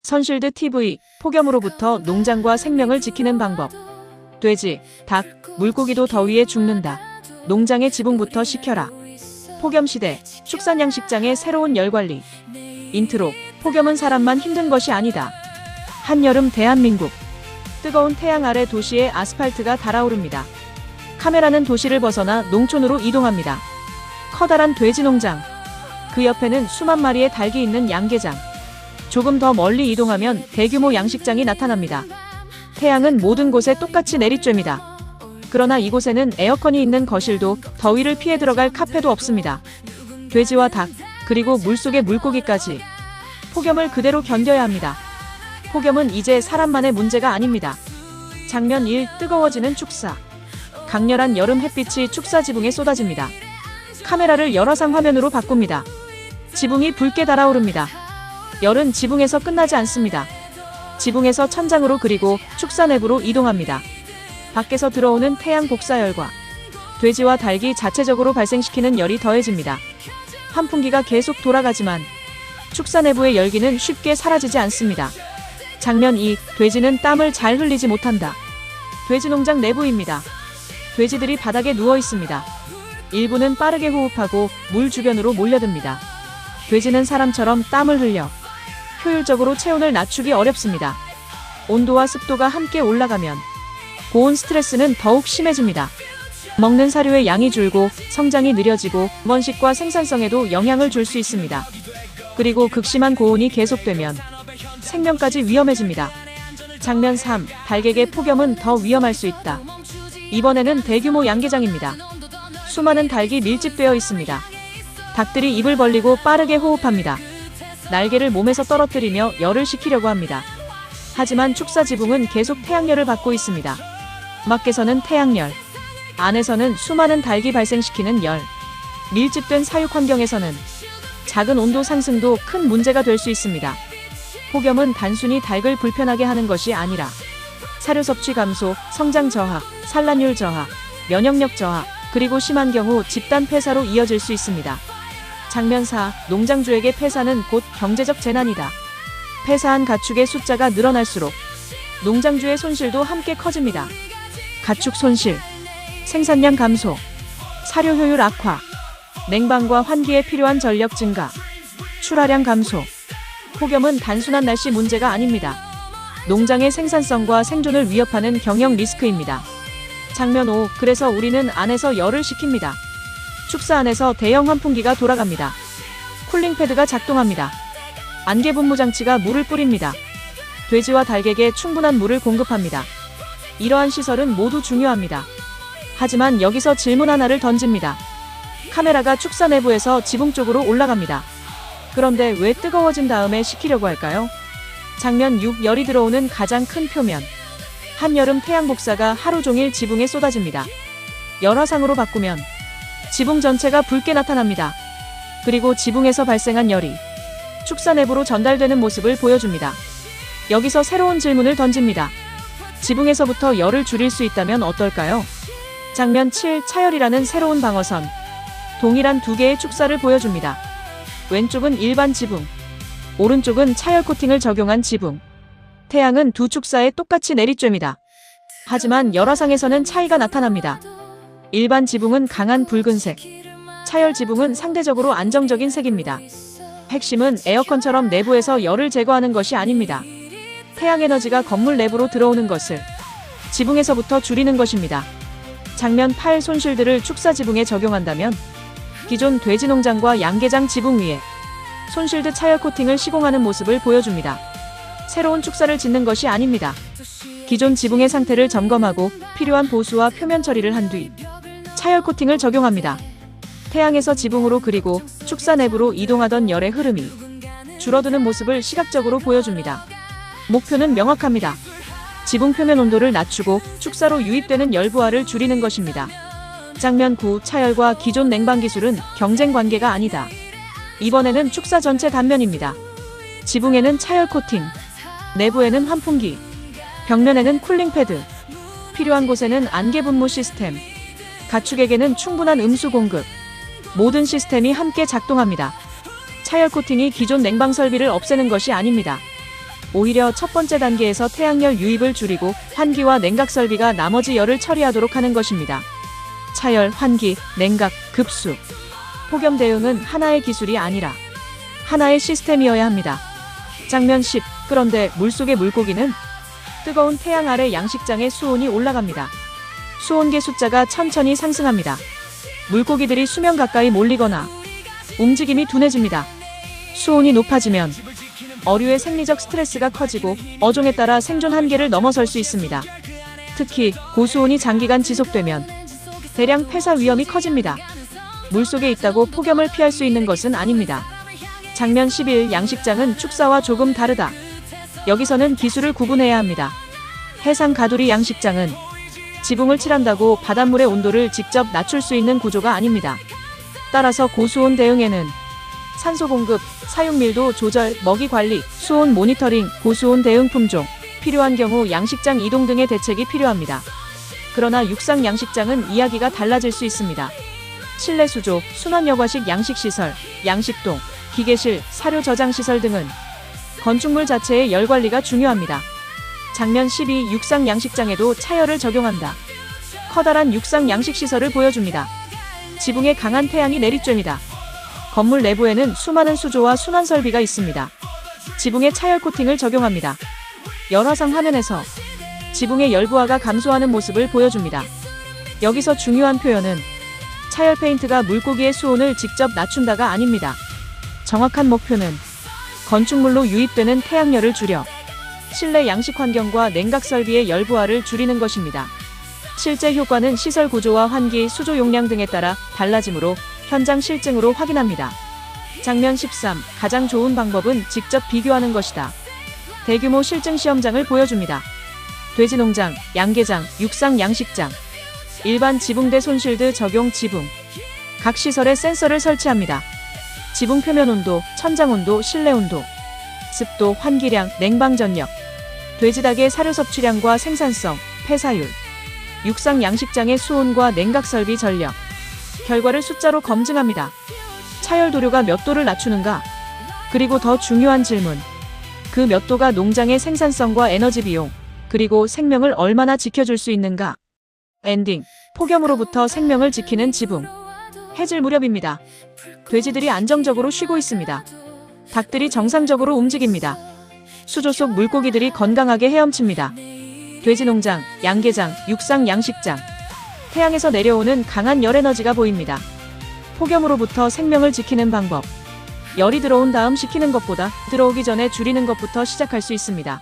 선실드 TV, 폭염으로부터 농장과 생명을 지키는 방법. 돼지, 닭, 물고기도 더위에 죽는다. 농장의 지붕부터 식혀라. 폭염시대, 축산양식장의 새로운 열관리. 인트로, 폭염은 사람만 힘든 것이 아니다. 한여름 대한민국. 뜨거운 태양 아래 도시의 아스팔트가 달아오릅니다. 카메라는 도시를 벗어나 농촌으로 이동합니다. 커다란 돼지 농장. 그 옆에는 수만 마리의 닭이 있는 양계장. 조금 더 멀리 이동하면 대규모 양식장이 나타납니다. 태양은 모든 곳에 똑같이 내리쬐입니다. 그러나 이곳에는 에어컨이 있는 거실도 더위를 피해 들어갈 카페도 없습니다. 돼지와 닭, 그리고 물속의 물고기까지 폭염을 그대로 견뎌야 합니다. 폭염은 이제 사람만의 문제가 아닙니다. 장면 1. 뜨거워지는 축사. 강렬한 여름 햇빛이 축사 지붕에 쏟아집니다. 카메라를 열화상 화면으로 바꿉니다. 지붕이 붉게 달아오릅니다. 열은 지붕에서 끝나지 않습니다. 지붕에서 천장으로 그리고 축사 내부로 이동합니다. 밖에서 들어오는 태양 복사열과 돼지와 닭이 자체적으로 발생시키는 열이 더해집니다. 환풍기가 계속 돌아가지만 축사 내부의 열기는 쉽게 사라지지 않습니다. 장면 2. 돼지는 땀을 잘 흘리지 못한다. 돼지 농장 내부입니다. 돼지들이 바닥에 누워 있습니다. 일부는 빠르게 호흡하고 물 주변으로 몰려듭니다. 돼지는 사람처럼 땀을 흘려 효율적으로 체온을 낮추기 어렵습니다. 온도와 습도가 함께 올라가면 고온 스트레스는 더욱 심해집니다. 먹는 사료의 양이 줄고 성장이 느려지고 번식과 생산성에도 영향을 줄 수 있습니다. 그리고 극심한 고온이 계속되면 생명까지 위험해집니다. 장면 3. 닭에게 폭염은 더 위험할 수 있다. 이번에는 대규모 양계장입니다. 수많은 닭이 밀집되어 있습니다. 닭들이 입을 벌리고 빠르게 호흡합니다. 날개를 몸에서 떨어뜨리며 열을 식히려고 합니다. 하지만 축사 지붕은 계속 태양열을 받고 있습니다. 밖에서는 태양열, 안에서는 수많은 닭이 발생시키는 열. 밀집된 사육 환경에서는 작은 온도 상승도 큰 문제가 될 수 있습니다. 폭염은 단순히 닭을 불편하게 하는 것이 아니라 사료 섭취 감소, 성장 저하, 산란율 저하, 면역력 저하, 그리고 심한 경우 집단 폐사로 이어질 수 있습니다. 장면 4. 농장주에게 폐사는 곧 경제적 재난이다. 폐사한 가축의 숫자가 늘어날수록 농장주의 손실도 함께 커집니다. 가축 손실, 생산량 감소, 사료 효율 악화, 냉방과 환기에 필요한 전력 증가, 출하량 감소. 폭염은 단순한 날씨 문제가 아닙니다. 농장의 생산성과 생존을 위협하는 경영 리스크입니다. 장면 5. 그래서 우리는 안에서 열을 식힙니다. 축사 안에서 대형 환풍기가 돌아갑니다. 쿨링 패드가 작동합니다. 안개 분무 장치가 물을 뿌립니다. 돼지와 닭에게 충분한 물을 공급합니다. 이러한 시설은 모두 중요합니다. 하지만 여기서 질문 하나를 던집니다. 카메라가 축사 내부에서 지붕 쪽으로 올라갑니다. 그런데 왜 뜨거워진 다음에 식히려고 할까요? 장면 6. 열이 들어오는 가장 큰 표면. 한여름 태양 복사가 하루 종일 지붕에 쏟아집니다. 열화상으로 바꾸면 지붕 전체가 붉게 나타납니다. 그리고 지붕에서 발생한 열이 축사 내부로 전달되는 모습을 보여줍니다. 여기서 새로운 질문을 던집니다. 지붕에서부터 열을 줄일 수 있다면 어떨까요? 장면 7. 차열이라는 새로운 방어선. 동일한 두 개의 축사를 보여줍니다. 왼쪽은 일반 지붕, 오른쪽은 차열 코팅을 적용한 지붕. 태양은 두 축사에 똑같이 내리쬐입니다. 하지만 열화상에서는 차이가 나타납니다. 일반 지붕은 강한 붉은색, 차열 지붕은 상대적으로 안정적인 색입니다. 핵심은 에어컨처럼 내부에서 열을 제거하는 것이 아닙니다. 태양 에너지가 건물 내부로 들어오는 것을 지붕에서부터 줄이는 것입니다. 장면 8. 손실들을 축사 지붕에 적용한다면 기존 돼지 농장과 양계장 지붕 위에 손실드 차열 코팅을 시공하는 모습을 보여줍니다. 새로운 축사를 짓는 것이 아닙니다. 기존 지붕의 상태를 점검하고 필요한 보수와 표면 처리를 한 뒤 차열 코팅을 적용합니다. 태양에서 지붕으로 그리고 축사 내부로 이동하던 열의 흐름이 줄어드는 모습을 시각적으로 보여줍니다. 목표는 명확합니다. 지붕 표면 온도를 낮추고 축사로 유입되는 열 부하를 줄이는 것입니다. 장면 9. 차열과 기존 냉방 기술은 경쟁 관계가 아니다. 이번에는 축사 전체 단면입니다. 지붕에는 차열 코팅, 내부에는 환풍기, 벽면에는 쿨링 패드, 필요한 곳에는 안개 분무 시스템, 가축에게는 충분한 음수 공급. 모든 시스템이 함께 작동합니다. 차열 코팅이 기존 냉방 설비를 없애는 것이 아닙니다. 오히려 첫 번째 단계에서 태양열 유입을 줄이고 환기와 냉각 설비가 나머지 열을 처리하도록 하는 것입니다. 차열, 환기, 냉각, 급수. 폭염 대응은 하나의 기술이 아니라 하나의 시스템이어야 합니다. 장면 10. 그런데 물속의 물고기는 뜨거운 태양 아래 양식장의 수온이 올라갑니다. 수온계 숫자가 천천히 상승합니다. 물고기들이 수면 가까이 몰리거나 움직임이 둔해집니다. 수온이 높아지면 어류의 생리적 스트레스가 커지고 어종에 따라 생존 한계를 넘어설 수 있습니다. 특히 고수온이 장기간 지속되면 대량 폐사 위험이 커집니다. 물속에 있다고 폭염을 피할 수 있는 것은 아닙니다. 장면 11. 양식장은 축사와 조금 다르다. 여기서는 기술을 구분해야 합니다. 해상 가두리 양식장은 지붕을 칠한다고 바닷물의 온도를 직접 낮출 수 있는 구조가 아닙니다. 따라서 고수온 대응에는 산소 공급, 사육밀도 조절, 먹이 관리, 수온 모니터링, 고수온 대응 품종, 필요한 경우 양식장 이동 등의 대책이 필요합니다. 그러나 육상 양식장은 이야기가 달라질 수 있습니다. 실내 수조, 순환여과식 양식시설, 양식동, 기계실, 사료 저장시설 등은 건축물 자체의 열 관리가 중요합니다. 장면 12. 육상 양식장에도 차열을 적용한다. 커다란 육상 양식시설을 보여줍니다. 지붕에 강한 태양이 내리쬐니다. 건물 내부에는 수많은 수조와 순환 설비가 있습니다. 지붕에 차열 코팅을 적용합니다. 열화상 화면에서 지붕의 열부하가 감소하는 모습을 보여줍니다. 여기서 중요한 표현은 차열 페인트가 물고기의 수온을 직접 낮춘다가 아닙니다. 정확한 목표는 건축물로 유입되는 태양열을 줄여 실내 양식 환경과 냉각 설비의 열부하를 줄이는 것입니다. 실제 효과는 시설 구조와 환기, 수조 용량 등에 따라 달라지므로 현장 실증으로 확인합니다. 장면 13. 가장 좋은 방법은 직접 비교하는 것이다. 대규모 실증 시험장을 보여줍니다. 돼지농장, 양계장, 육상 양식장. 일반 지붕대 손실드 적용 지붕. 각 시설에 센서를 설치합니다. 지붕 표면 온도, 천장 온도, 실내 온도, 습도, 환기량, 냉방 전력, 돼지닭의 사료 섭취량과 생산성, 폐사율, 육상 양식장의 수온과 냉각 설비 전력. 결과를 숫자로 검증합니다. 차열 도료가 몇 도를 낮추는가? 그리고 더 중요한 질문. 그 몇 도가 농장의 생산성과 에너지 비용, 그리고 생명을 얼마나 지켜줄 수 있는가? 엔딩. 폭염으로부터 생명을 지키는 지붕. 해질 무렵입니다. 돼지들이 안정적으로 쉬고 있습니다. 닭들이 정상적으로 움직입니다. 수조 속 물고기들이 건강하게 헤엄칩니다. 돼지농장, 양계장, 육상 양식장. 태양에서 내려오는 강한 열 에너지가 보입니다. 폭염으로부터 생명을 지키는 방법. 열이 들어온 다음 식히는 것보다 들어오기 전에 줄이는 것부터 시작할 수 있습니다.